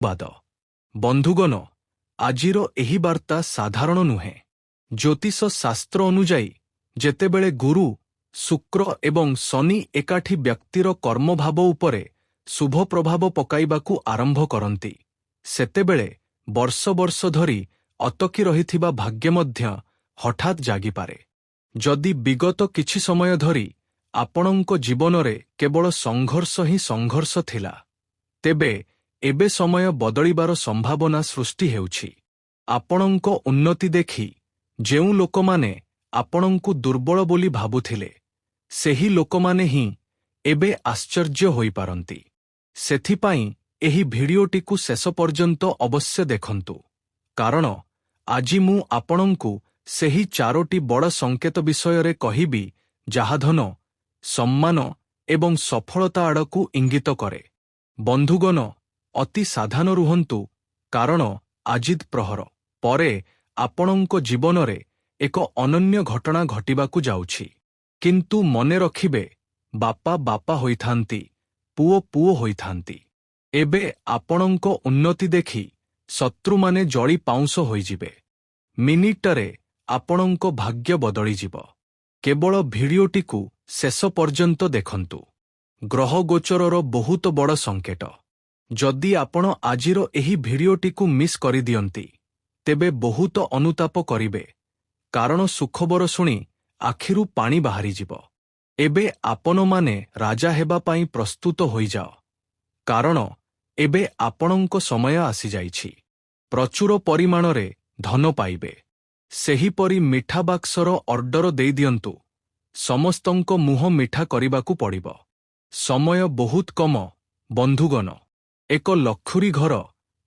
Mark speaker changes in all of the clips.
Speaker 1: ବାଦ ବନ୍ଧୁଗଣ, ଆଜିର ଏହି ବାର୍ତ୍ତା ସାଧାରଣ ନୁହେଁ। ଜ୍ୟୋତିଷ ଶାସ୍ତ୍ର ଅନୁଯାୟୀ ଯେତେବେଳେ ଗୁରୁ, ଶୁକ୍ର ଏବଂ ଶନି ଏକାଠି ବ୍ୟକ୍ତିର କର୍ମଭାବ ଉପରେ ଶୁଭ ପ୍ରଭାବ ପକାଇବାକୁ ଆରମ୍ଭ କରନ୍ତି, ସେତେବେଳେ ବର୍ଷ ବର୍ଷ ଧରି ଅଟକି ରହିଥିବା ଭାଗ୍ୟ ମଧ୍ୟ ହଠାତ୍ ଜାଗିପାରେ। ଯଦି ବିଗତ କିଛି ସମୟ ଧରି ଆପଣଙ୍କ ଜୀବନରେ କେବଳ ସଂଘର୍ଷ ହିଁ ସଂଘର୍ଷ ଥିଲା, ତେବେ ଏବେ ସମୟ ବଦଳିବାର ସମ୍ଭାବନା ସୃଷ୍ଟି ହେଉଛି। ଆପଣଙ୍କ ଉନ୍ନତି ଦେଖି ଯେଉଁ ଲୋକମାନେ ଆପଣଙ୍କୁ ଦୁର୍ବଳ ବୋଲି ଭାବୁଥିଲେ, ସେହି ଲୋକମାନେ ହିଁ ଏବେ ଆଶ୍ଚର୍ଯ୍ୟ ହୋଇପାରନ୍ତି। ସେଥିପାଇଁ ଏହି ଭିଡିଓଟିକୁ ଶେଷ ପର୍ଯ୍ୟନ୍ତ ଅବଶ୍ୟ ଦେଖନ୍ତୁ, କାରଣ ଆଜି ମୁଁ ଆପଣଙ୍କୁ ସେହି 4ଟି ବଡ଼ ସଂକେତ ବିଷୟରେ କହିବି ଯାହା ଧନ, ସମ୍ମାନ ଏବଂ ସଫଳତା ଆଡ଼କୁ ଇଙ୍ଗିତ କରେ। ବନ୍ଧୁଗଣ, ଅତି ସାବଧାନ ରୁହନ୍ତୁ, କାରଣ ଆଜିର ପ୍ରହର ପରେ ଆପଣଙ୍କ ଜୀବନରେ ଏକ ଅନନ୍ୟ ଘଟଣା ଘଟିବାକୁ ଯାଉଛି। କିନ୍ତୁ ମନେ ରଖିବେ, ବାପା ବାପା ହୋଇଥାନ୍ତି, ପୁଅ ପୁଅ ହୋଇଥାନ୍ତି। ଏବେ ଆପଣଙ୍କ ଉନ୍ନତି ଦେଖି ଶତ୍ରୁମାନେ ଜଳି ପାଉଁଶ ହୋଇଯିବେ। ମିନିଟରେ ଆପଣଙ୍କ ଭାଗ୍ୟ ବଦଳିଯିବ। କେବଳ ଭିଡିଓଟିକୁ ଶେଷ ପର୍ଯ୍ୟନ୍ତ ଦେଖନ୍ତୁ। ଗ୍ରହ ଗୋଚରର ବହୁତ ବଡ଼ ସଂକେତ। ଯଦି ଆପଣ ଆଜିର ଏହି ଭିଡିଓଟିକୁ ମିସ୍ କରିଦିଅନ୍ତି, ତେବେ ବହୁତ ଅନୁତାପ କରିବେ, କାରଣ ସୁଖବର ଶୁଣି ଆଖିରୁ ପାଣି ବାହାରିଯିବ। ଏବେ ଆପଣମାନେ ରାଜା ହେବା ପାଇଁ ପ୍ରସ୍ତୁତ ହୋଇଯାଅ, କାରଣ ଏବେ ଆପଣଙ୍କ ସମୟ ଆସିଯାଇଛି। ପ୍ରଚୁର ପରିମାଣରେ ଧନ ପାଇବେ। ସେହିପରି ମିଠା ବାକ୍ସର ଅର୍ଡର ଦେଇଦିଅନ୍ତୁ। ସମସ୍ତଙ୍କ ମୁହଁ ମିଠା କରିବାକୁ ପଡ଼ିବ। ସମୟ ବହୁତ କମ, ବନ୍ଧୁଗଣ। ଏକ ଲକ୍ସୁରୀ ଘର,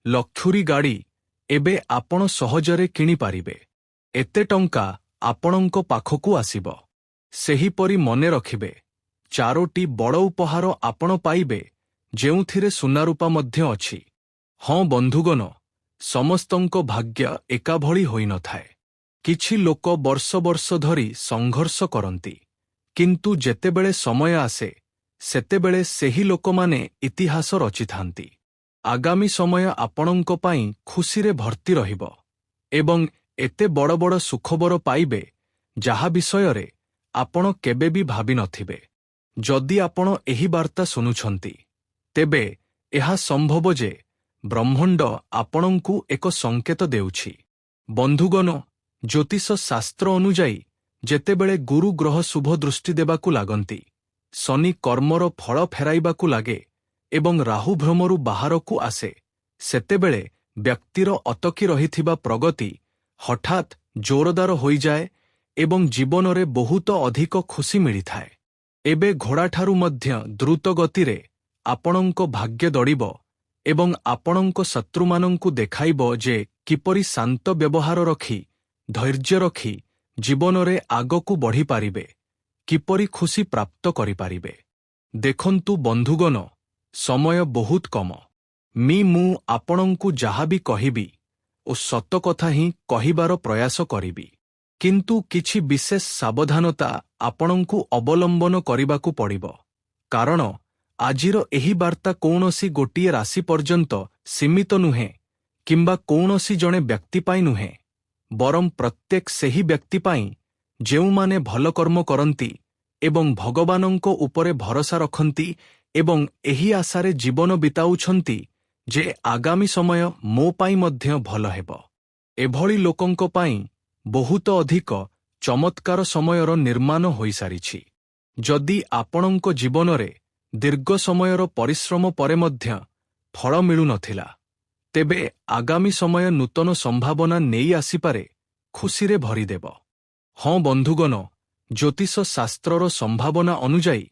Speaker 1: ଲକ୍ସୁରୀ ଗାଡ଼ି ଏବେ ଆପଣ ସହଜରେ କିଣିପାରିବେ। ଏତେ ଟଙ୍କା ଆପଣଙ୍କ ପାଖକୁ ଆସିବ। ସେହିପରି ମନେ ରଖିବେ, 4ଟି ବଡ଼ ଉପହାର ଆପଣ ପାଇବେ, ଯେଉଁଥିରେ ସୁନାରୂପା ମଧ୍ୟ ଅଛି। ହଁ ବନ୍ଧୁଗଣ, ସମସ୍ତଙ୍କ ଭାଗ୍ୟ ଏକାଭଳି ହୋଇନଥାଏ। କିଛି ଲୋକ ବର୍ଷ ବର୍ଷ ଧରି ସଂଘର୍ଷ କରନ୍ତି, କିନ୍ତୁ ଯେତେବେଳେ ସମୟ ଆସେ, ସେତେବେଳେ ସେହି ଲୋକମାନେ ଇତିହାସ ରଚିଥାନ୍ତି। ଆଗାମୀ ସମୟ ଆପଣଙ୍କ ପାଇଁ ଖୁସିରେ ଭର୍ତ୍ତି ରହିବ ଏବଂ ଏତେ ବଡ଼ ବଡ଼ ସୁଖବର ପାଇବେ, ଯାହା ବିଷୟରେ ଆପଣ କେବେ ବି ଭାବିନଥିବେ। ଯଦି ଆପଣ ଏହି ବାର୍ତ୍ତା ଶୁଣୁଛନ୍ତି, ତେବେ ଏହା ସମ୍ଭବ ଯେ ବ୍ରହ୍ମାଣ୍ଡ ଆପଣଙ୍କୁ ଏକ ସଂକେତ ଦେଉଛି। ବନ୍ଧୁଗଣ, ଜ୍ୟୋତିଷ ଶାସ୍ତ୍ର ଅନୁଯାୟୀ ଯେତେବେଳେ ଗୁରୁ ଗ୍ରହ ଶୁଭ ଦୃଷ୍ଟି ଦେବାକୁ ଲାଗନ୍ତି, ଶନି କର୍ମର ଫଳ ଫେରାଇବାକୁ ଲାଗେ ଏବଂ ରାହୁ ଭ୍ରମରୁ ବାହାରକୁ ଆସେ, ସେତେବେଳେ ବ୍ୟକ୍ତିର ଅଟକି ରହିଥିବା ପ୍ରଗତି ହଠାତ୍ ଜୋରଦାର ହୋଇଯାଏ ଏବଂ ଜୀବନରେ ବହୁତ ଅଧିକ ଖୁସି ମିଳିଥାଏ। ଏବେ ଘୋଡ଼ାଠାରୁ ମଧ୍ୟ ଦ୍ରୁତ ଗତିରେ ଆପଣଙ୍କ ଭାଗ୍ୟ ଦୌଡ଼ିବ ଏବଂ ଆପଣଙ୍କ ଶତ୍ରୁମାନଙ୍କୁ ଦେଖାଇବ ଯେ କିପରି ଶାନ୍ତ ବ୍ୟବହାର ରଖି, ଧୈର୍ଯ୍ୟ ରଖି ଜୀବନରେ ଆଗକୁ ବଢ଼ିପାରିବେ, କିପରି ଖୁସି ପ୍ରାପ୍ତ କରିପାରିବେ। ଦେଖନ୍ତୁ ବନ୍ଧୁଗଣ, ସମୟ ବହୁତ କମ। ମୁଁ ଆପଣଙ୍କୁ ଯାହା ବି କହିବି ଓ ସତ କଥା ହିଁ କହିବାର ପ୍ରୟାସ କରିବି। କିନ୍ତୁ କିଛି ବିଶେଷ ସାବଧାନତା ଆପଣଙ୍କୁ ଅବଲମ୍ବନ କରିବାକୁ ପଡ଼ିବ, କାରଣ ଆଜିର ଏହି ବାର୍ତ୍ତା କୌଣସି ଗୋଟିଏ ରାଶି ପର୍ଯ୍ୟନ୍ତ ସୀମିତ ନୁହେଁ କିମ୍ବା କୌଣସି ଜଣେ ବ୍ୟକ୍ତି ପାଇଁ ନୁହେଁ, ବରଂ ପ୍ରତ୍ୟେକ ସେହି ବ୍ୟକ୍ତି ପାଇଁ ଯେଉଁମାନେ ଭଲ କର୍ମ କରନ୍ତି ଏବଂ ଭଗବାନଙ୍କ ଉପରେ ଭରସା ରଖନ୍ତି ଏବଂ ଏହି ଆଶାରେ ଜୀବନ ବିତାଉଛନ୍ତି ଯେ ଆଗାମୀ ସମୟ ମୋ ପାଇଁ ମଧ୍ୟ ଭଲ ହେବ। ଏଭଳି ଲୋକଙ୍କ ପାଇଁ ବହୁତ ଅଧିକ ଚମତ୍କାର ସମୟର ନିର୍ମାଣ ହୋଇସାରିଛି। ଯଦି ଆପଣଙ୍କ ଜୀବନରେ ଦୀର୍ଘ ସମୟର ପରିଶ୍ରମ ପରେ ମଧ୍ୟ ଫଳ ମିଳୁନଥିଲା, ତେବେ ଆଗାମୀ ସମୟ ନୂତନ ସମ୍ଭାବନା ନେଇ ଆସିପାରେ, ଖୁସିରେ ଭରିଦେବ। ହଁ ବନ୍ଧୁଗଣ, ଜ୍ୟୋତିଷ ଶାସ୍ତ୍ରର ସମ୍ଭାବନା ଅନୁଯାୟୀ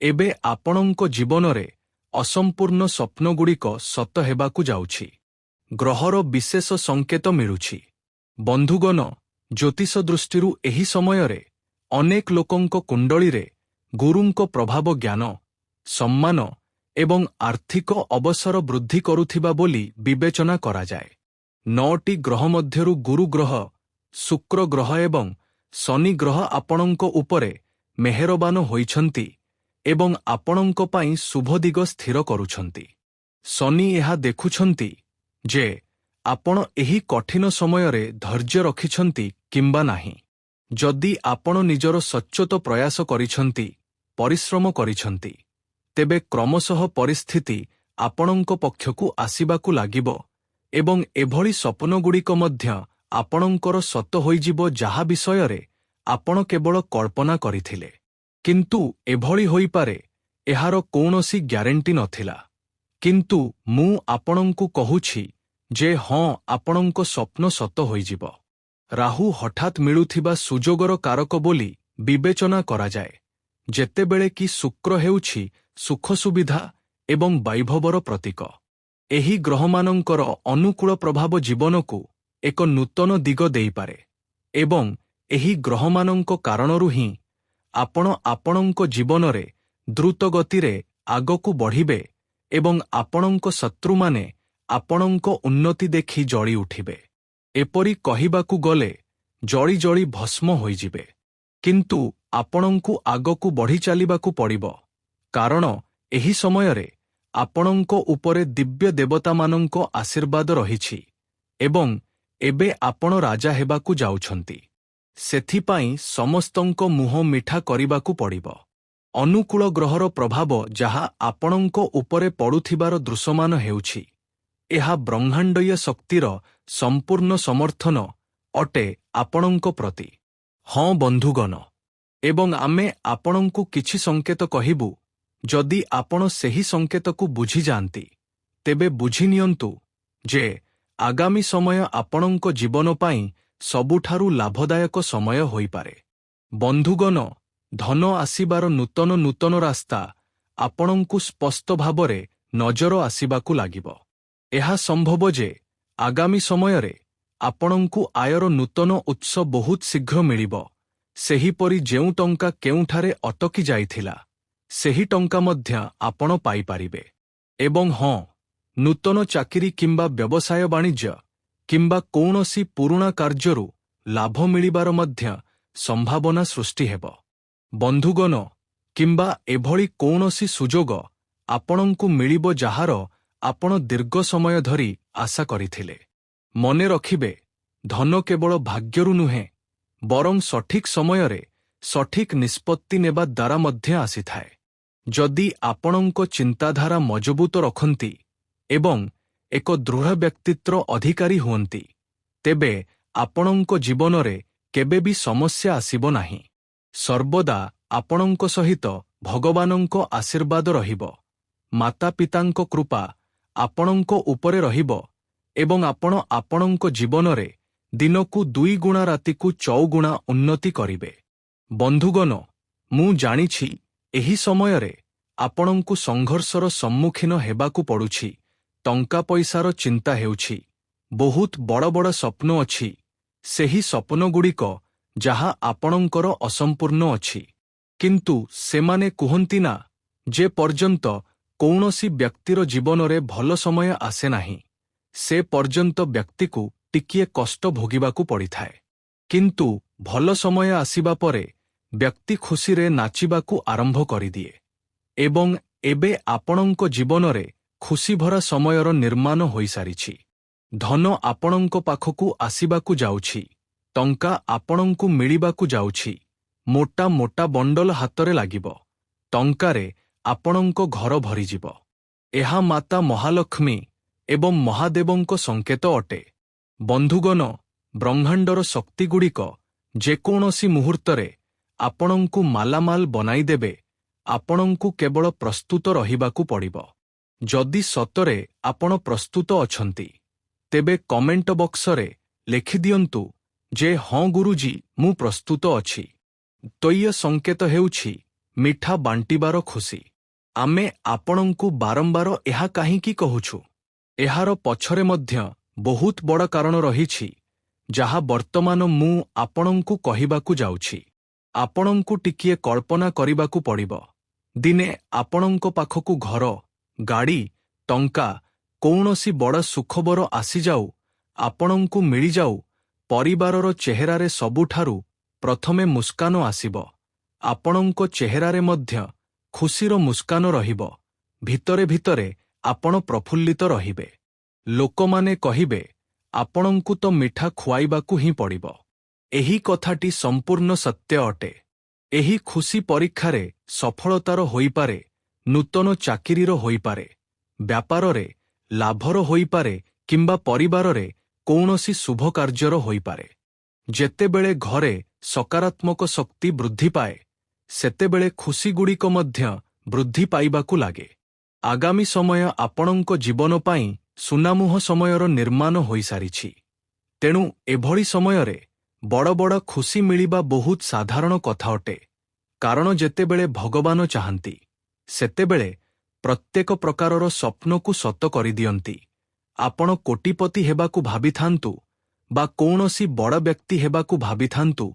Speaker 1: ଏବେ ଆପଣଙ୍କ ଜୀବନରେ ଅସମ୍ପୂର୍ଣ୍ଣ ସ୍ୱପ୍ନଗୁଡ଼ିକ ସତ ହେବାକୁ ଯାଉଛି। ଗ୍ରହର ବିଶେଷ ସଂକେତ ମିଳୁଛି। ବନ୍ଧୁଗଣ, ଜ୍ୟୋତିଷ ଦୃଷ୍ଟିରୁ ଏହି ସମୟରେ ଅନେକ ଲୋକଙ୍କ କୁଣ୍ଡଳୀରେ ଗୁରୁଙ୍କ ପ୍ରଭାବ ଜ୍ଞାନ, ସମ୍ମାନ ଏବଂ ଆର୍ଥିକ ଅବସର ବୃଦ୍ଧି କରୁଥିବା ବୋଲି ବିବେଚନା କରାଯାଏ। 9ଟି ଗ୍ରହ ମଧ୍ୟରୁ ଗୁରୁ ଗ୍ରହ, ଶୁକ୍ର ଗ୍ରହ ଏବଂ ଶନି ଗ୍ରହ ଆପଣଙ୍କ ଉପରେ ମେହେରବାନ ହୋଇଛନ୍ତି ଏବଂ ଆପଣଙ୍କ ପାଇଁ ଶୁଭ ଦିଗ ସ୍ଥିର କରୁଛନ୍ତି। ଶନି ଏହା ଦେଖୁଛନ୍ତି ଯେ ଆପଣ ଏହି କଠିନ ସମୟରେ ଧୈର୍ଯ୍ୟ ରଖିଛନ୍ତି କିମ୍ବା ନାହିଁ। ଯଦି ଆପଣ ନିଜର ସଚ୍ଚୋଟ ପ୍ରୟାସ କରିଛନ୍ତି, ପରିଶ୍ରମ କରିଛନ୍ତି, ତେବେ କ୍ରମଶଃ ପରିସ୍ଥିତି ଆପଣଙ୍କ ପକ୍ଷକୁ ଆସିବାକୁ ଲାଗିବ ଏବଂ ଏଭଳି ସ୍ୱପ୍ନଗୁଡ଼ିକ ମଧ୍ୟ ଆପଣଙ୍କର ସତ ହୋଇଯିବ ଯାହା ବିଷୟରେ ଆପଣ କେବଳ କଳ୍ପନା କରିଥିଲେ। କିନ୍ତୁ ଏଭଳି ହୋଇପାରେ, ଏହାର କୌଣସି ଗ୍ୟାରେଣ୍ଟି ନଥିଲା। କିନ୍ତୁ ମୁଁ ଆପଣଙ୍କୁ କହୁଛି ଯେ ହଁ, ଆପଣଙ୍କ ସ୍ୱପ୍ନ ସତ ହୋଇଯିବ। ରାହୁ ହଠାତ୍ ମିଳୁଥିବା ସୁଯୋଗର କାରକ ବୋଲି ବିବେଚନା କରାଯାଏ, ଯେତେବେଳେ କି ଶୁକ୍ର ହେଉଛି ସୁଖ ସୁବିଧା ଏବଂ ବୈଭବର ପ୍ରତୀକ। ଏହି ଗ୍ରହମାନଙ୍କର ଅନୁକୂଳ ପ୍ରଭାବ ଜୀବନକୁ ଏକ ନୂତନ ଦିଗ ଦେଇପାରେ ଏବଂ ଏହି ଗ୍ରହମାନଙ୍କ କାରଣରୁ ହିଁ ଆପଣ ଆପଣଙ୍କ ଜୀବନରେ ଦ୍ରୁତ ଗତିରେ ଆଗକୁ ବଢ଼ିବେ ଏବଂ ଆପଣଙ୍କ ଶତ୍ରୁମାନେ ଆପଣଙ୍କ ଉନ୍ନତି ଦେଖି ଜଳି ଉଠିବେ। ଏପରି କହିବାକୁ ଗଲେ ଜଳି ଜଳି ଭସ୍ମ ହୋଇଯିବେ। କିନ୍ତୁ ଆପଣଙ୍କୁ ଆଗକୁ ବଢ଼ି ଚାଲିବାକୁ ପଡ଼ିବ, କାରଣ ଏହି ସମୟରେ ଆପଣଙ୍କ ଉପରେ ଦିବ୍ୟ ଦେବତାମାନଙ୍କ ଆଶୀର୍ବାଦ ରହିଛି ଏବଂ ଏବେ ଆପଣ ରାଜା ହେବାକୁ ଯାଉଛନ୍ତି। ସେଥିପାଇଁ ସମସ୍ତଙ୍କ ମୁହଁ ମିଠା କରିବାକୁ ପଡ଼ିବ। ଅନୁକୂଳ ଗ୍ରହର ପ୍ରଭାବ ଯାହା ଆପଣଙ୍କ ଉପରେ ପଡ଼ୁଥିବାର ଦୃଶ୍ୟମାନ ହେଉଛି, ଏହା ବ୍ରହ୍ମାଣ୍ଡୀୟ ଶକ୍ତିର ସମ୍ପୂର୍ଣ୍ଣ ସମର୍ଥନ ଅଟେ ଆପଣଙ୍କ ପ୍ରତି। ହଁ ବନ୍ଧୁଗଣ, ଏବଂ ଆମେ ଆପଣଙ୍କୁ କିଛି ସଂକେତ କହିବୁ। ଯଦି ଆପଣ ସେହି ସଂକେତକୁ ବୁଝିଯାଆନ୍ତି, ତେବେ ବୁଝିନିଅନ୍ତୁ ଯେ ଆଗାମୀ ସମୟ ଆପଣଙ୍କ ଜୀବନ ପାଇଁ ସବୁଠାରୁ ଲାଭଦାୟକ ସମୟ ହୋଇପାରେ। ବନ୍ଧୁଗଣ, ଧନ ଆସିବାର ନୂତନ ନୂତନ ରାସ୍ତା ଆପଣଙ୍କୁ ସ୍ପଷ୍ଟ ଭାବରେ ନଜର ଆସିବାକୁ ଲାଗିବ। ଏହା ସମ୍ଭବ ଯେ ଆଗାମୀ ସମୟରେ ଆପଣଙ୍କୁ ଆୟର ନୂତନ ଉତ୍ସ ବହୁତ ଶୀଘ୍ର ମିଳିବ। ସେହିପରି ଯେଉଁ ଟଙ୍କା କେଉଁଠାରେ ଅଟକି ଯାଇଥିଲା, ସେହି ଟଙ୍କା ମଧ୍ୟ ଆପଣ ପାଇପାରିବେ। ଏବଂ ହଁ, ନୂତନ ଚାକିରି କିମ୍ବା ବ୍ୟବସାୟ ବାଣିଜ୍ୟ କିମ୍ବା କୌଣସି ପୁରୁଣା କାର୍ଯ୍ୟରୁ ଲାଭ ମିଳିବାର ମଧ୍ୟ ସମ୍ଭାବନା ସୃଷ୍ଟି ହେବ। ବନ୍ଧୁଗଣ, କିମ୍ବା ଏଭଳି କୌଣସି ସୁଯୋଗ ଆପଣଙ୍କୁ ମିଳିବ ଯାହାର ଆପଣ ଦୀର୍ଘ ସମୟ ଧରି ଆଶା କରିଥିଲେ। ମନେ ରଖିବେ, ଧନ କେବଳ ଭାଗ୍ୟରୁ ନୁହେଁ, ବରଂ ସଠିକ୍ ସମୟରେ ସଠିକ୍ ନିଷ୍ପତ୍ତି ନେବା ଦ୍ୱାରା ମଧ୍ୟ ଆସିଥାଏ। ଯଦି ଆପଣଙ୍କ ଚିନ୍ତାଧାରା ମଜବୁତ ରଖନ୍ତି ଏବଂ ଏକ ଦୃଢ଼ ବ୍ୟକ୍ତିତ୍ୱର ଅଧିକାରୀ ହୁଅନ୍ତି, ତେବେ ଆପଣଙ୍କ ଜୀବନରେ କେବେ ବି ସମସ୍ୟା ଆସିବ ନାହିଁ। ସର୍ବଦା ଆପଣଙ୍କ ସହିତ ଭଗବାନଙ୍କ ଆଶୀର୍ବାଦ ରହିବ, ମାତାପିତାଙ୍କ କୃପା ଆପଣଙ୍କ ଉପରେ ରହିବ ଏବଂ ଆପଣ ଆପଣଙ୍କ ଜୀବନରେ ଦିନକୁ 2 ଗୁଣା ରାତିକୁ 4 ଗୁଣା ଉନ୍ନତି କରିବେ। ବନ୍ଧୁଗଣ, ମୁଁ ଜାଣିଛି ଏହି ସମୟରେ ଆପଣଙ୍କୁ ସଂଘର୍ଷର ସମ୍ମୁଖୀନ ହେବାକୁ ପଡ଼ୁଛି। ଟଙ୍କା ପଇସାର ଚିନ୍ତା ହେଉଛି, ବହୁତ ବଡ଼ ବଡ଼ ସ୍ୱପ୍ନ ଅଛି, ସେହି ସ୍ୱପ୍ନଗୁଡ଼ିକ ଯାହା ଆପଣଙ୍କର ଅସମ୍ପୂର୍ଣ୍ଣ ଅଛି। କିନ୍ତୁ ସେମାନେ କୁହନ୍ତି ନା, ଯେ ପର୍ଯ୍ୟନ୍ତ କୌଣସି ବ୍ୟକ୍ତିର ଜୀବନରେ ଭଲ ସମୟ ଆସେ ନାହିଁ, ସେ ପର୍ଯ୍ୟନ୍ତ ବ୍ୟକ୍ତିକୁ ଟିକିଏ କଷ୍ଟ ଭୋଗିବାକୁ ପଡ଼ିଥାଏ। କିନ୍ତୁ ଭଲ ସମୟ ଆସିବା ପରେ ବ୍ୟକ୍ତି ଖୁସିରେ ନାଚିବାକୁ ଆରମ୍ଭ କରିଦିଏ ଏବଂ ଏବେ ଆପଣଙ୍କ ଜୀବନରେ ଖୁସିଭରା ସମୟର ନିର୍ମାଣ ହୋଇସାରିଛି। ଧନ ଆପଣଙ୍କ ପାଖକୁ ଆସିବାକୁ ଯାଉଛି, ଟଙ୍କା ଆପଣଙ୍କୁ ମିଳିବାକୁ ଯାଉଛି, ମୋଟା ମୋଟା ବଣ୍ଡଲ ହାତରେ ଲାଗିବ, ଟଙ୍କାରେ ଆପଣଙ୍କ ଘର ଭରିଯିବ। ଏହା ମାତା ମହାଲକ୍ଷ୍ମୀ ଏବଂ ମହାଦେବଙ୍କ ସଂକେତ ଅଟେ। ବନ୍ଧୁଗଣ, ବ୍ରହ୍ମାଣ୍ଡର ଶକ୍ତିଗୁଡ଼ିକ ଯେକୌଣସି ମୁହୂର୍ତ୍ତରେ ଆପଣଙ୍କୁ ମାଲାମାଲ ବନାଇଦେବେ। ଆପଣଙ୍କୁ କେବଳ ପ୍ରସ୍ତୁତ ରହିବାକୁ ପଡ଼ିବ। ଯଦି ସତରେ ଆପଣ ପ୍ରସ୍ତୁତ ଅଛନ୍ତି, ତେବେ କମେଣ୍ଟ ବକ୍ସରେ ଲେଖିଦିଅନ୍ତୁ ଯେ ହଁ ଗୁରୁଜୀ, ମୁଁ ପ୍ରସ୍ତୁତ ଅଛି। ତୈୟ ସଂକେତ ହେଉଛି ମିଠା ବାଣ୍ଟିବାର ଖୁସି। ଆମେ ଆପଣଙ୍କୁ ବାରମ୍ବାର ଏହା କାହିଁକି କହୁଛୁ? ଏହାର ପଛରେ ମଧ୍ୟ ବହୁତ ବଡ଼ କାରଣ ରହିଛି, ଯାହା ବର୍ତ୍ତମାନ ମୁଁ ଆପଣଙ୍କୁ କହିବାକୁ ଯାଉଛି। ଆପଣଙ୍କୁ ଟିକିଏ କଳ୍ପନା କରିବାକୁ ପଡ଼ିବ। ଦିନେ ଆପଣଙ୍କ ପାଖକୁ ଘର, ଗାଡ଼ି, ଟଙ୍କା, କୌଣସି ବଡ଼ ସୁଖବର ଆସିଯାଉ, ଆପଣଙ୍କୁ ମିଳିଯାଉ। ପରିବାରର ଚେହେରାରେ ସବୁଠାରୁ ପ୍ରଥମେ ମୁସ୍କାନ ଆସିବ। ଆପଣଙ୍କ ଚେହେରାରେ ମଧ୍ୟ ଖୁସିର ମୁସ୍କାନ ରହିବ। ଭିତରେ ଭିତରେ ଆପଣ ପ୍ରଫୁଲ୍ଲିତ ରହିବେ। ଲୋକମାନେ କହିବେ, ଆପଣଙ୍କୁ ତ ମିଠା ଖୁଆଇବାକୁ ହିଁ ପଡ଼ିବ। ଏହି କଥାଟି ସମ୍ପୂର୍ଣ୍ଣ ସତ୍ୟ ଅଟେ। ଏହି ଖୁସି ପରୀକ୍ଷାରେ ସଫଳତାର ହୋଇପାରେ, ନୂତନ ଚାକିରିର ହୋଇପାରେ, ବ୍ୟାପାରରେ ଲାଭର ହୋଇପାରେ କିମ୍ବା ପରିବାରରେ କୌଣସି ଶୁଭ କାର୍ଯ୍ୟର ହୋଇପାରେ। ଯେତେବେଳେ ଘରେ ସକାରାତ୍ମକ ଶକ୍ତି ବୃଦ୍ଧି ପାଏ, ସେତେବେଳେ ଖୁସିଗୁଡ଼ିକ ମଧ୍ୟ ବୃଦ୍ଧି ପାଇବାକୁ ଲାଗେ। ଆଗାମୀ ସମୟ ଆପଣଙ୍କ ଜୀବନ ପାଇଁ ସୁନାମୁହ ସମୟର ନିର୍ମାଣ ହୋଇସାରିଛି। ତେଣୁ ଏଭଳି ସମୟରେ ବଡ଼ ବଡ଼ ଖୁସି ମିଳିବା ବହୁତ ସାଧାରଣ କଥା ଅଟେ। କାରଣ ଯେତେବେଳେ ଭଗବାନ ଚାହାନ୍ତି, ସେତେବେଳେ ପ୍ରତ୍ୟେକ ପ୍ରକାରର ସ୍ୱପ୍ନକୁ ସତ କରିଦିଅନ୍ତି। ଆପଣ କୋଟିପତି ହେବାକୁ ଭାବିଥାନ୍ତୁ ବା କୌଣସି ବଡ଼ ବ୍ୟକ୍ତି ହେବାକୁ ଭାବିଥାନ୍ତୁ,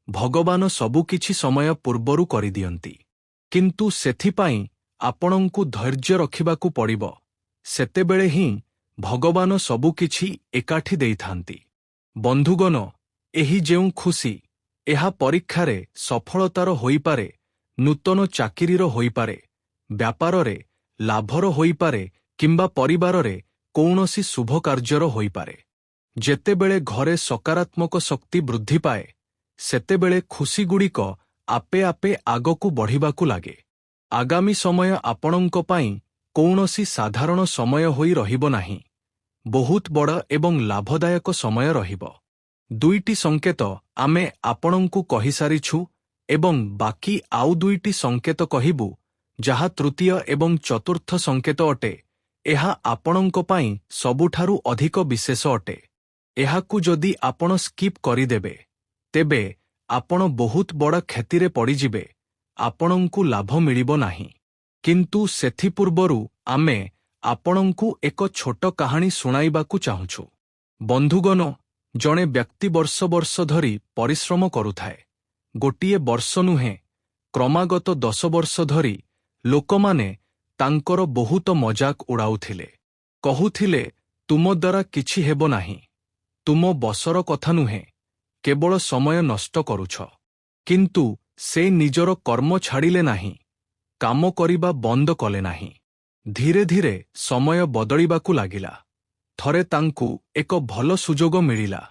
Speaker 1: ଭଗବାନ ସବୁକିଛି ସମୟ ପୂର୍ବରୁ କରିଦିଅନ୍ତି। କିନ୍ତୁ ସେଥିପାଇଁ ଆପଣଙ୍କୁ ଧୈର୍ଯ୍ୟ ରଖିବାକୁ ପଡ଼ିବ। ସେତେବେଳେ ହିଁ ଭଗବାନ ସବୁକିଛି ଏକାଠି ଦେଇଥାନ୍ତି। ବନ୍ଧୁଗଣ, ଏହି ଯେଉଁ ଖୁସି, ଏହା ପରୀକ୍ଷାରେ ସଫଳତାର ହୋଇପାରେ, ନୂତନ ଚାକିରିର ହୋଇପାରେ, ବ୍ୟାପାରରେ ଲାଭର ହୋଇପାରେ କିମ୍ବା ପରିବାରରେ କୌଣସି ଶୁଭ କାର୍ଯ୍ୟର ହୋଇପାରେ। ଯେତେବେଳେ ଘରେ ସକାରାତ୍ମକ ଶକ୍ତି ବୃଦ୍ଧି ପାଏ, ସେତେବେଳେ ଖୁସିଗୁଡ଼ିକ ଆପେ ଆପେ ଆଗକୁ ବଢ଼ିବାକୁ ଲାଗେ। ଆଗାମୀ ସମୟ ଆପଣଙ୍କ ପାଇଁ କୌଣସି ସାଧାରଣ ସମୟ ହୋଇ ରହିବ ନାହିଁ। ବହୁତ ବଡ଼ ଏବଂ ଲାଭଦାୟକ ସମୟ ରହିବ। ଦୁଇଟି ସଂକେତ ଆମେ ଆପଣଙ୍କୁ କହିସାରିଛୁ ଏବଂ ବାକି ଆଉ ଦୁଇଟି ସଂକେତ କହିବୁ, ଯାହା ତୃତୀୟ ଏବଂ ଚତୁର୍ଥ ସଂକେତ ଅଟେ। ଏହା ଆପଣଙ୍କ ପାଇଁ ସବୁଠାରୁ ଅଧିକ ବିଶେଷ ଅଟେ। ଏହାକୁ ଯଦି ଆପଣ ସ୍କିପ୍ କରିଦେବେ, ତେବେ ଆପଣ ବହୁତ ବଡ଼ କ୍ଷତିରେ ପଡ଼ିଯିବେ। ଆପଣଙ୍କୁ ଲାଭ ମିଳିବ ନାହିଁ। କିନ୍ତୁ ସେଥିପୂର୍ବରୁ ଆମେ ଆପଣଙ୍କୁ ଏକ ଛୋଟ କାହାଣୀ ଶୁଣାଇବାକୁ ଚାହୁଁଛୁ। ବନ୍ଧୁଗଣ, ଜଣେ ବ୍ୟକ୍ତି ବର୍ଷ ବର୍ଷ ଧରି ପରିଶ୍ରମ କରୁଥାଏ। ଗୋଟିଏ ବର୍ଷ ନୁହେଁ, କ୍ରମାଗତ 10 ବର୍ଷ ଧରି ଲୋକମାନେ ତାଙ୍କର ବହୁତ ମଜାକ ଉଡ଼ାଉଥିଲେ। କହୁଥିଲେ, ତୁମ ଦ୍ୱାରା କିଛି ହେବ ନାହିଁ। ତୁମ ବଶର କଥା ନୁହେଁ, କେବଳ ସମୟ ନଷ୍ଟ କରୁଛ। କିନ୍ତୁ ସେ ନିଜର କର୍ମ ଛାଡ଼ିଲେ ନାହିଁ, କାମ କରିବା ବନ୍ଦ କଲେ ନାହିଁ। ଧୀରେ ଧୀରେ ସମୟ ବଦଳିବାକୁ ଲାଗିଲା। ଥରେ ତାଙ୍କୁ ଏକ ଭଲ ସୁଯୋଗ ମିଳିଲା।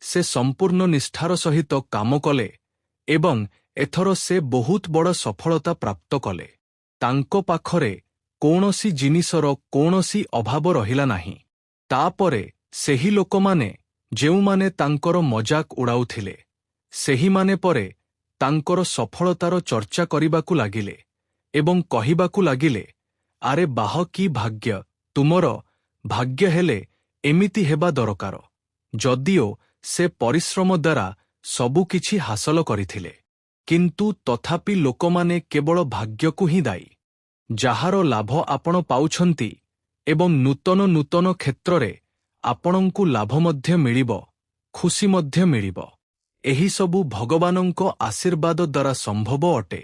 Speaker 1: ସେ ସମ୍ପୂର୍ଣ୍ଣ ନିଷ୍ଠାର ସହିତ କାମ କଲେ ଏବଂ ଏଥର ସେ ବହୁତ ବଡ଼ ସଫଳତା ପ୍ରାପ୍ତ କଲେ। ତାଙ୍କ ପାଖରେ କୌଣସି ଜିନିଷର କୌଣସି ଅଭାବ ରହିଲା ନାହିଁ। ତାପରେ ସେହି ଲୋକମାନେ ଯେଉଁମାନେ ତାଙ୍କର ମଜାକ ଉଡ଼ାଉଥିଲେ, ସେହିମାନେ ପରେ ତାଙ୍କର ସଫଳତାର ଚର୍ଚ୍ଚା କରିବାକୁ ଲାଗିଲେ ଏବଂ କହିବାକୁ ଲାଗିଲେ, ଆରେ ବାଃ, କି ଭାଗ୍ୟ ତୁମର! ଭାଗ୍ୟ ହେଲେ ଏମିତି ହେବା ଦରକାର। ଯଦିଓ ସେ ପରିଶ୍ରମ ଦ୍ୱାରା ସବୁକିଛି ହାସଲ କରିଥିଲେ, କିନ୍ତୁ ତଥାପି ଲୋକମାନେ କେବଳ ଭାଗ୍ୟକୁ ହିଁ ଦାୟୀ। ଯାହାର ଲାଭ ଆପଣ ପାଉଛନ୍ତି ଏବଂ ନୂତନ ନୂତନ କ୍ଷେତ୍ରରେ ଆପଣଙ୍କୁ ଲାଭ ମଧ୍ୟ ମିଳିବ, ଖୁସି ମଧ୍ୟ ମିଳିବ। ଏହିସବୁ ଭଗବାନଙ୍କ ଆଶୀର୍ବାଦ ଦ୍ୱାରା ସମ୍ଭବ ଅଟେ।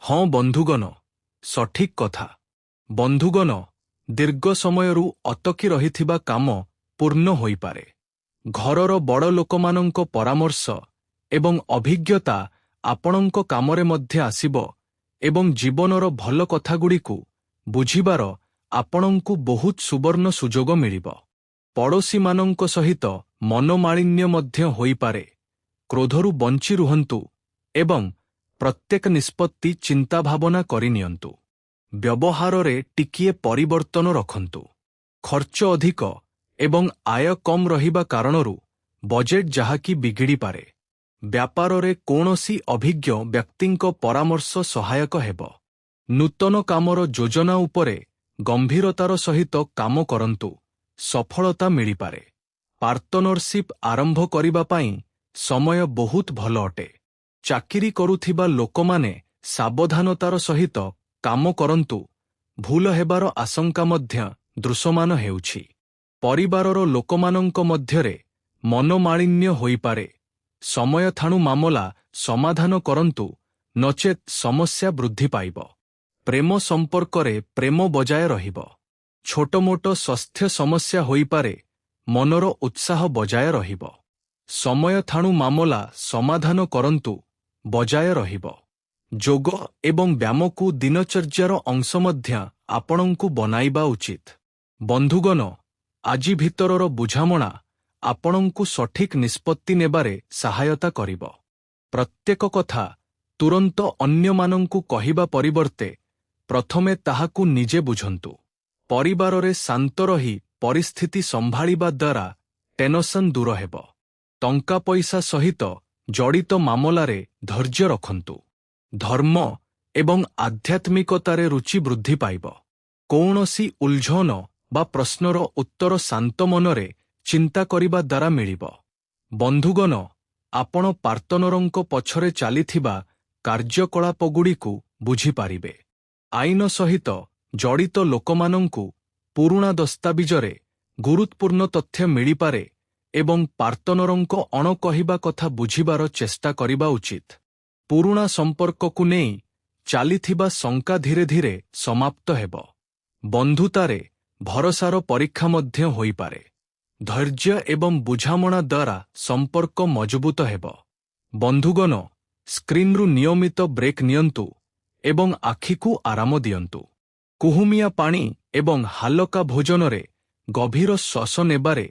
Speaker 1: ହଁ ବନ୍ଧୁଗଣ, ସଠିକ୍ କଥା। ବନ୍ଧୁଗଣ, ଦୀର୍ଘ ସମୟରୁ ଅଟକି ରହିଥିବା କାମ ପୂର୍ଣ୍ଣ ହୋଇପାରେ। ଘରର ବଡ଼ ଲୋକମାନଙ୍କ ପରାମର୍ଶ ଏବଂ ଅଭିଜ୍ଞତା ଆପଣଙ୍କ କାମରେ ମଧ୍ୟ ଆସିବ ଏବଂ ଜୀବନର ଭଲ କଥାଗୁଡ଼ିକୁ ବୁଝିବାର ଆପଣଙ୍କୁ ବହୁତ ସୁବର୍ଣ୍ଣ ସୁଯୋଗ ମିଳିବ। ପଡ଼ୋଶୀମାନଙ୍କ ସହିତ ମନୋମାଳିନ୍ୟ ମଧ୍ୟ ହୋଇପାରେ। କ୍ରୋଧରୁ ବଞ୍ଚି ରୁହନ୍ତୁ ଏବଂ ପ୍ରତ୍ୟେକ ନିଷ୍ପତ୍ତି ଚିନ୍ତାଭାବନା କରିନିଅନ୍ତୁ। ବ୍ୟବହାରରେ ଟିକିଏ ପରିବର୍ତ୍ତନ ରଖନ୍ତୁ। ଖର୍ଚ୍ଚ ଅଧିକ ଏବଂ ଆୟ କମ୍ ରହିବା କାରଣରୁ ବଜେଟ୍ ଯାହାକି ବିଗିଡ଼ିପାରେ। ବ୍ୟାପାରରେ କୌଣସି ଅଭିଜ୍ଞ ବ୍ୟକ୍ତିଙ୍କ ପରାମର୍ଶ ସହାୟକ ହେବ। ନୂତନ କାମର ଯୋଜନା ଉପରେ ଗମ୍ଭୀରତାର ସହିତ କାମ କରନ୍ତୁ, ସଫଳତା ମିଳିପାରେ। ପାର୍ଟନରସିପ୍ ଆରମ୍ଭ କରିବା ପାଇଁ ସମୟ ବହୁତ ଭଲ ଅଟେ। ଚାକିରି କରୁଥିବା ଲୋକମାନେ ସାବଧାନତାର ସହିତ କାମ କରନ୍ତୁ, ଭୁଲ ହେବାର ଆଶଙ୍କା ମଧ୍ୟ ଦୃଶ୍ୟମାନ ହେଉଛି। ପରିବାରର ଲୋକମାନଙ୍କ ମଧ୍ୟରେ ମନୋମାଳିନ୍ୟ ହୋଇପାରେ। ସମୟ ଥାଣୁ ମାମଲା ସମାଧାନ କରନ୍ତୁ, ନଚେତ୍ ସମସ୍ୟା ବୃଦ୍ଧି ପାଇବ। ପ୍ରେମ ସମ୍ପର୍କରେ ପ୍ରେମ ବଜାୟ ରହିବ। ଛୋଟମୋଟ ସ୍ୱାସ୍ଥ୍ୟ ସମସ୍ୟା ହୋଇପାରେ, ମନର ଉତ୍ସାହ ବଜାୟ ରହିବ। ସମୟ ଥାଣୁ ମାମଲା ସମାଧାନ କରନ୍ତୁ, ବଜାୟ ରହିବ। ଯୋଗ ଏବଂ ବ୍ୟାୟାମକୁ ଦିନଚର୍ଯ୍ୟାର ଅଂଶ ମଧ୍ୟ ଆପଣଙ୍କୁ ବନାଇବା ଉଚିତ। ବନ୍ଧୁଗଣ, ଆଜି ଭିତରର ବୁଝାମଣା ଆପଣଙ୍କୁ ସଠିକ୍ ନିଷ୍ପତ୍ତି ନେବାରେ ସହାୟତା କରିବ। ପ୍ରତ୍ୟେକ କଥା ତୁରନ୍ତ ଅନ୍ୟମାନଙ୍କୁ କହିବା ପରିବର୍ତ୍ତେ ପ୍ରଥମେ ତାହାକୁ ନିଜେ ବୁଝନ୍ତୁ। ପରିବାରରେ ଶାନ୍ତ ରହି ପରିସ୍ଥିତି ସମ୍ଭାଳିବା ଦ୍ୱାରା ଟେନସନ୍ ଦୂର ହେବ। ଟଙ୍କା ପଇସା ସହିତ ଜଡ଼ିତ ମାମଲାରେ ଧୈର୍ଯ୍ୟ ରଖନ୍ତୁ। ଧର୍ମ ଏବଂ ଆଧ୍ୟାତ୍ମିକତାରେ ରୁଚି ବୃଦ୍ଧି ପାଇବ। କୌଣସି ଉଲଝନ ବା ପ୍ରଶ୍ନର ଉତ୍ତର ଶାନ୍ତ ମନରେ ଚିନ୍ତା କରିବା ଦ୍ୱାରା ମିଳିବ। ବନ୍ଧୁଗଣ, ଆପଣ ପାର୍ଟନରଙ୍କ ପଛରେ ଚାଲିଥିବା କାର୍ଯ୍ୟକଳାପଗୁଡ଼ିକୁ ବୁଝିପାରିବେ। ଆଇନ ସହିତ ଜଡ଼ିତ ଲୋକମାନଙ୍କୁ ପୁରୁଣା ଦସ୍ତାବିଜରେ ଗୁରୁତ୍ୱପୂର୍ଣ୍ଣ ତଥ୍ୟ ମିଳିପାରେ ଏବଂ ପାର୍ଟନରଙ୍କ ଅଣକହିବା କଥା ବୁଝିବାର ଚେଷ୍ଟା କରିବା ଉଚିତ। ପୁରୁଣା ସମ୍ପର୍କକୁ ନେଇ ଚାଲିଥିବା ଶଙ୍କା ଧୀରେ ଧୀରେ ସମାପ୍ତ ହେବ। ବନ୍ଧୁତାରେ ଭରସାର ପରୀକ୍ଷା ମଧ୍ୟ ହୋଇପାରେ। ଧୈର୍ଯ୍ୟ ଏବଂ ବୁଝାମଣା ଦ୍ୱାରା ସମ୍ପର୍କ ମଜବୁତ ହେବ। ବନ୍ଧୁଗଣ, ସ୍କ୍ରିନ୍ରୁ ନିୟମିତ ବ୍ରେକ୍ ନିଅନ୍ତୁ ଏବଂ ଆଖିକୁ ଆରାମ ଦିଅନ୍ତୁ। କୁହୁମିଆ ପାଣି ଏବଂ ହାଲକା ଭୋଜନରେ ଗଭୀର ଶ୍ୱାସ ନେବାରେ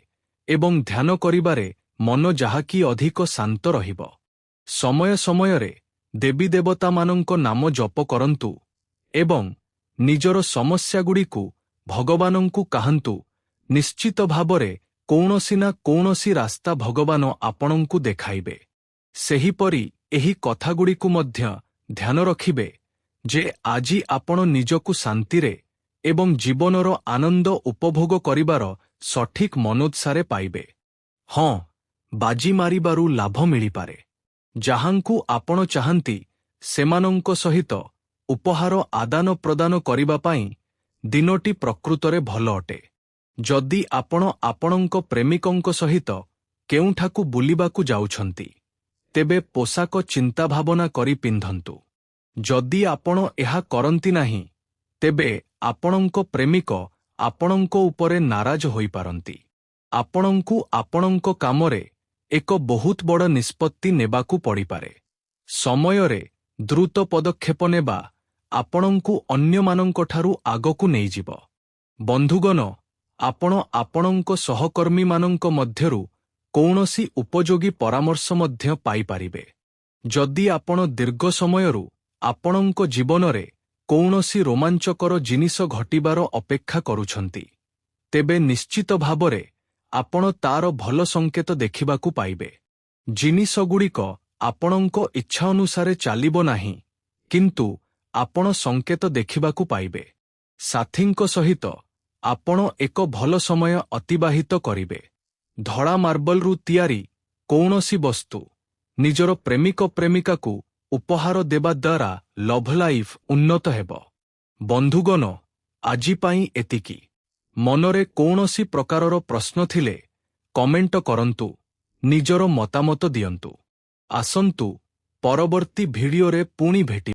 Speaker 1: ଏବଂ ଧ୍ୟାନ କରିବାରେ ମନ ଯାହାକି ଅଧିକ ଶାନ୍ତ ରହିବ। ସମୟ ସମୟରେ ଦେବୀ ଦେବତାମାନଙ୍କ ନାମ ଜପ କରନ୍ତୁ ଏବଂ ନିଜର ସମସ୍ୟାଗୁଡ଼ିକୁ ଭଗବାନଙ୍କୁ କହନ୍ତୁ। ନିଶ୍ଚିତ ଭାବରେ କୌଣସି ନା କୌଣସି ରାସ୍ତା ଭଗବାନ ଆପଣଙ୍କୁ ଦେଖାଇବେ। ସେହିପରି ଏହି କଥାଗୁଡ଼ିକୁ ମଧ୍ୟ ଧ୍ୟାନ ରଖିବେ ଯେ ଆଜି ଆପଣ ନିଜକୁ ଶାନ୍ତିରେ ଏବଂ ଜୀବନର ଆନନ୍ଦ ଉପଭୋଗ କରିବାର ସଠିକ୍ ମନୋତ୍ସାରେ ପାଇବେ। ହଁ, ବାଜି ମାରିବାରୁ ଲାଭ ମିଳିପାରେ। ଯାହାଙ୍କୁ ଆପଣ ଚାହାନ୍ତି ସେମାନଙ୍କ ସହିତ ଉପହାର ଆଦାନ ପ୍ରଦାନ କରିବା ପାଇଁ ଦିନଟି ପ୍ରକୃତରେ ଭଲ ଅଟେ। ଯଦି ଆପଣ ଆପଣଙ୍କ ପ୍ରେମିକଙ୍କ ସହିତ କେଉଁଠାକୁ ବୁଲିବାକୁ ଯାଉଛନ୍ତି, ତେବେ ପୋଷାକ ଚିନ୍ତାଭାବନା କରି ପିନ୍ଧନ୍ତୁ। ଯଦି ଆପଣ ଏହା କରନ୍ତି ନାହିଁ, ତେବେ ଆପଣଙ୍କ ପ୍ରେମିକ ଆପଣଙ୍କ ଉପରେ ନାରାଜ ହୋଇପାରନ୍ତି। ଆପଣଙ୍କୁ ଆପଣଙ୍କ କାମରେ ଏକ ବହୁତ ବଡ଼ ନିଷ୍ପତ୍ତି ନେବାକୁ ପଡ଼ିପାରେ। ସମୟରେ ଦ୍ରୁତ ପଦକ୍ଷେପ ନେବା ଆପଣଙ୍କୁ ଅନ୍ୟମାନଙ୍କଠାରୁ ଆଗକୁ ନେଇଯିବ। ବନ୍ଧୁଗଣ, ଆପଣ ଆପଣଙ୍କ ସହକର୍ମୀମାନଙ୍କ ମଧ୍ୟରୁ କୌଣସି ଉପଯୋଗୀ ପରାମର୍ଶ ମଧ୍ୟ ପାଇପାରିବେ। ଯଦି ଆପଣ ଦୀର୍ଘ ସମୟରୁ ଆପଣଙ୍କ ଜୀବନରେ କୌଣସି ରୋମାଞ୍ଚକର ଜିନିଷ ଘଟିବାର ଅପେକ୍ଷା କରୁଛନ୍ତି, ତେବେ ନିଶ୍ଚିତ ଭାବରେ ଆପଣ ତାର ଭଲ ସଂକେତ ଦେଖିବାକୁ ପାଇବେ। ଜିନିଷଗୁଡ଼ିକ ଆପଣଙ୍କ ଇଚ୍ଛା ଅନୁସାରେ ଚାଲିବ ନାହିଁ, କିନ୍ତୁ ଆପଣ ସଂକେତ ଦେଖିବାକୁ ପାଇବେ। ସାଥୀଙ୍କ ସହିତ ଆପଣ ଏକ ଭଲ ସମୟ ଅତିବାହିତ କରିବେ। ଧଳା ମାର୍ବଲରୁ ତିଆରି କୌଣସି ବସ୍ତୁ ନିଜର ପ୍ରେମିକ ପ୍ରେମିକାକୁ ଉପହାର ଦେବା ଦ୍ୱାରା ଲଭ୍ ଲାଇଫ୍ ଉନ୍ନତ ହେବ। ବନ୍ଧୁଗଣ, ଆଜି ପାଇଁ ଏତିକି। ମନରେ କୌଣସି ପ୍ରକାରର ପ୍ରଶ୍ନ ଥିଲେ କମେଣ୍ଟ କରନ୍ତୁ, ନିଜର ମତାମତ ଦିଅନ୍ତୁ। ଆସନ୍ତୁ ପରବର୍ତ୍ତୀ ଭିଡିଓରେ ପୁଣି ଭେଟିବା।